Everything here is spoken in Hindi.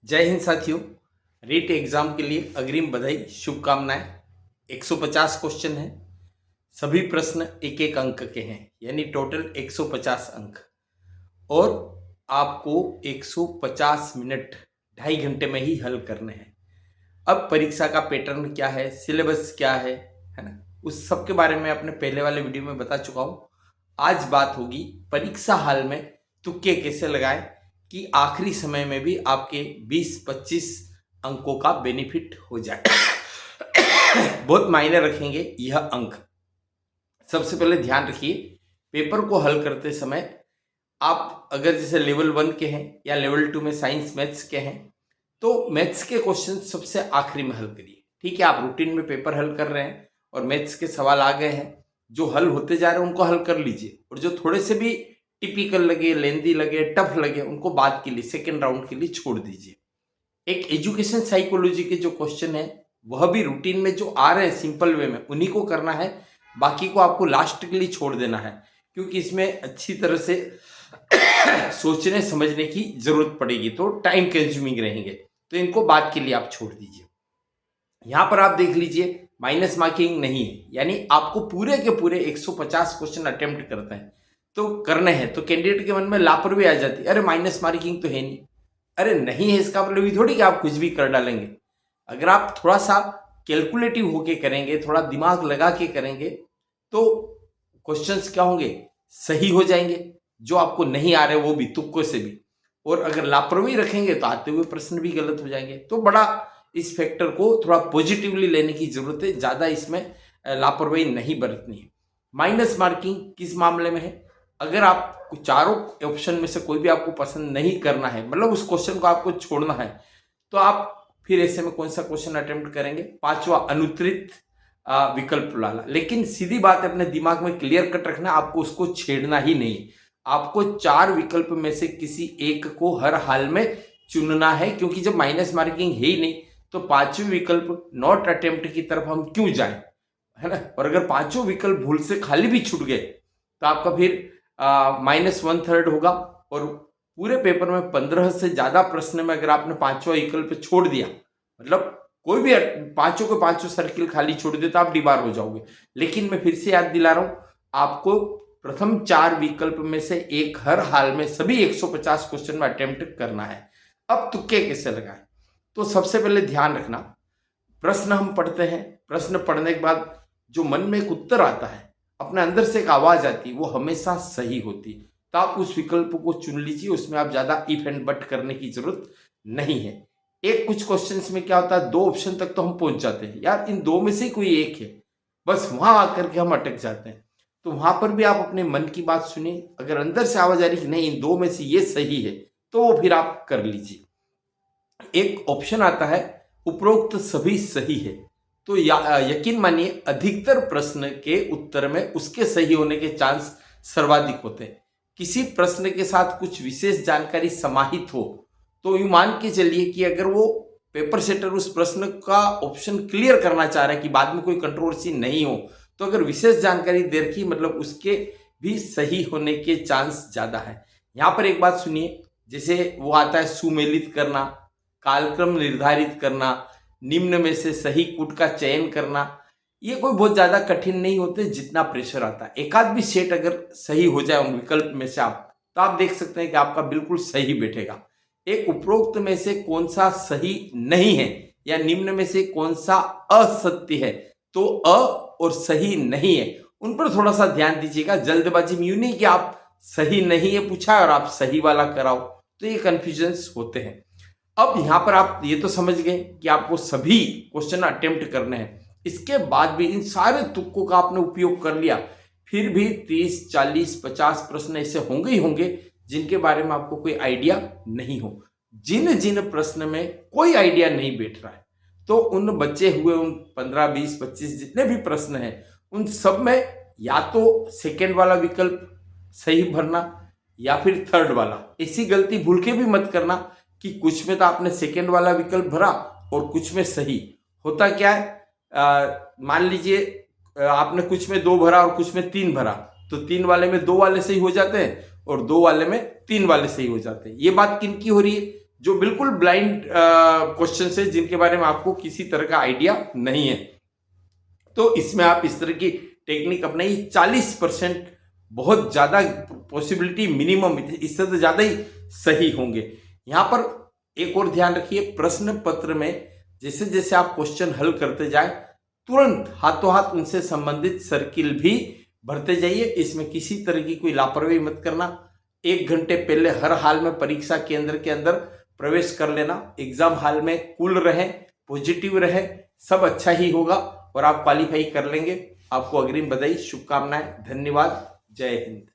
जय हिंद साथियों। रीट एग्जाम के लिए अग्रिम बधाई, शुभकामनाएं। 150 क्वेश्चन है, सभी प्रश्न एक एक अंक के हैं, यानी टोटल 150 अंक। और आपको 150 मिनट 2.5 घंटे में ही हल करने हैं। अब परीक्षा का पैटर्न क्या है, सिलेबस क्या है ना, उस सब के बारे में अपने पहले वाले वीडियो में बता चुका हूँ। आज बात होगी परीक्षा हाल में तुक्के कैसे लगाएं कि आखिरी समय में भी आपके 20-25 अंकों का बेनिफिट हो जाए। बहुत मायने रखेंगे यह अंक। सबसे पहले ध्यान रखिए, पेपर को हल करते समय आप अगर जैसे लेवल 1 के हैं या लेवल 2 में साइंस मैथ्स के हैं तो मैथ्स के क्वेश्चन सबसे आखिरी में हल करिए। ठीक है, आप रूटीन में पेपर हल कर रहे हैं और मैथ्स के सवाल आ गए हैं, जो हल होते जा रहे हैं उनको हल कर लीजिए, और जो थोड़े से भी टिपिकल लगे, लेंदी लगे, टफ लगे, उनको बाद के लिए, सेकेंड राउंड के लिए छोड़ दीजिए। एक एजुकेशन साइकोलॉजी के जो क्वेश्चन है वह भी रूटीन में जो आ रहे हैं सिंपल वे में, उन्हीं को करना है, बाकी को आपको लास्ट के लिए छोड़ देना है, क्योंकि इसमें अच्छी तरह से सोचने समझने की जरूरत पड़ेगी, तो टाइम कंज्यूमिंग रहेंगे, तो इनको बाद के लिए आप छोड़ दीजिए। यहां पर आप देख लीजिए, माइनस मार्किंग नहीं है, यानी आपको पूरे के पूरे 150 क्वेश्चन अटेम्प्ट करते हैं तो करने हैं। तो कैंडिडेट के मन में लापरवाही आ जाती है, अरे माइनस मार्किंग तो है नहीं। अरे नहीं है इसका मतलब ये थोड़ी कि आप कुछ भी कर डालेंगे। अगर आप थोड़ा सा कैलकुलेटिव होके करेंगे, थोड़ा दिमाग लगा के करेंगे, तो क्वेश्चंस क्या होंगे, सही हो जाएंगे। जो आपको नहीं आ रहे वो भी तुक्कों से भी, और अगर लापरवाही रखेंगे तो आते हुए प्रश्न भी गलत हो जाएंगे। तो बड़ा इस फैक्टर को थोड़ा पॉजिटिवली लेने की जरूरत है, ज्यादा इसमें लापरवाही नहीं बरतनी है। माइनस मार्किंग किस मामले में है, अगर आप चारों ऑप्शन में से कोई भी आपको पसंद नहीं करना है, मतलब उस क्वेश्चन को आपको छोड़ना है, तो आप फिर ऐसे में कौन सा क्वेश्चन अटेम्प्ट करेंगे, पांचवा अनुत्तरित विकल्प वाला। लेकिन सीधी बात है, अपने दिमाग में क्लियर कट रखना, आपको उसको छेड़ना ही नहीं। आपको 4 विकल्प में से किसी एक को हर हाल में चुनना है, क्योंकि जब माइनस मार्किंग है ही नहीं तो 5वें विकल्प नॉट अटेम्प्ट की तरफ हम क्यों जाएं, है ना। और अगर 5 विकल्प भूल से खाली भी छूट गए तो आपका फिर -1/3 होगा, और पूरे पेपर में 15 से ज्यादा प्रश्न में अगर आपने 5वां विकल्प छोड़ दिया, मतलब कोई भी 5 के 5 सर्किल खाली छोड़ दे तो आप डिबार हो जाओगे। लेकिन मैं फिर से याद दिला रहा हूं, आपको प्रथम 4 विकल्प में से एक हर हाल में सभी 150 क्वेश्चन में अटेम्प्ट करना है। अब तुक्के कैसे लगाएं, तो सबसे पहले ध्यान रखना, प्रश्न हम पढ़ते हैं, प्रश्न पढ़ने के बाद जो मन में एक उत्तर आता है, अपने अंदर से एक आवाज आती है, वो हमेशा सही होती है। तो आप उस विकल्प को चुन लीजिए, उसमें आप ज्यादा इफ एंड बट करने की जरूरत नहीं है। एक कुछ क्वेश्चंस में क्या होता है, 2 ऑप्शन तक तो हम पहुंच जाते हैं, यार इन 2 में से कोई एक है, बस वहां आकर के हम अटक जाते हैं। तो वहां पर भी आप अपने मन की बात सुनिए, अगर अंदर से आवाज आ रही कि नहीं इन 2 में से ये सही है, तो वो फिर आप कर लीजिए। एक ऑप्शन आता है उपरोक्त सभी सही है, तो यकीन मानिए अधिकतर प्रश्न के उत्तर में उसके सही होने के चांस सर्वाधिक होते हैं। किसी प्रश्न के साथ कुछ विशेष जानकारी समाहित हो तो यूं मान के चलिए कि अगर वो पेपर सेटर उस प्रश्न का ऑप्शन क्लियर करना चाह रहा है कि बाद में कोई कंट्रोवर्सी नहीं हो, तो अगर विशेष जानकारी दे रखी मतलब उसके भी सही होने के चांस ज्यादा है। यहां पर एक बात सुनिए, जैसे वो आता है सुमेलित करना, कालक्रम निर्धारित करना, निम्न में से सही कूट का चयन करना, ये कोई बहुत ज्यादा कठिन नहीं होते जितना प्रेशर आता है। एक आध भी सेट अगर सही हो जाए उन विकल्प में से आप, तो आप देख सकते हैं कि आपका बिल्कुल सही बैठेगा। एक उपरोक्त में से कौन सा सही नहीं है या निम्न में से कौन सा असत्य है, तो अ और सही नहीं है उन पर थोड़ा सा ध्यान दीजिएगा। जल्दबाजी में यूं नहीं कि आप सही नहीं है पूछा और आप सही वाला कराओ, तो ये कंफ्यूजन्स होते हैं। अब यहां पर आप ये तो समझ गए कि आपको सभी क्वेश्चन अटेम्प्ट करने हैं, इसके बाद भी इन सारे तुक्कों का आपने उपयोग कर लिया, फिर भी 30, 40, 50 प्रश्न ऐसे होंगे ही होंगे जिनके बारे में आपको कोई आइडिया नहीं हो। जिन जिन प्रश्न में कोई आइडिया नहीं बैठ रहा है, तो उन बचे हुए उन 15, 20, 25 जितने भी प्रश्न हैं, उन सब में या तो सेकेंड वाला विकल्प सही भरना या फिर थर्ड वाला। ऐसी गलती भूल के भी मत करना कि कुछ में तो आपने सेकेंड वाला विकल्प भरा और कुछ में सही। होता क्या है, मान लीजिए आपने कुछ में 2 भरा और कुछ में 3 भरा, तो 3 वाले में 2 वाले सही हो जाते हैं और 2 वाले में 3 वाले सही हो जाते हैं। ये बात किन की हो रही है, जो बिल्कुल ब्लाइंड क्वेश्चन है, जिनके बारे में आपको किसी तरह का आइडिया नहीं है। तो इसमें आप इस तरह की टेक्निक अपनाइए। 40% बहुत ज्यादा पॉसिबिलिटी मिनिमम, इससे तो ज्यादा ही सही होंगे। यहां पर एक और ध्यान रखिए, प्रश्न पत्र में जैसे जैसे आप क्वेश्चन हल करते जाए, तुरंत हाथों हाथ उनसे संबंधित सर्किल भी भरते जाइए। इसमें किसी तरह की कोई लापरवाही मत करना। 1 घंटे पहले हर हाल में परीक्षा केंद्र के अंदर प्रवेश कर लेना। एग्जाम हॉल में कूल रहे, पॉजिटिव रहे, सब अच्छा ही होगा और आप क्वालिफाई कर लेंगे। आपको अग्रिम बधाई, शुभकामनाएं, धन्यवाद, जय हिंद।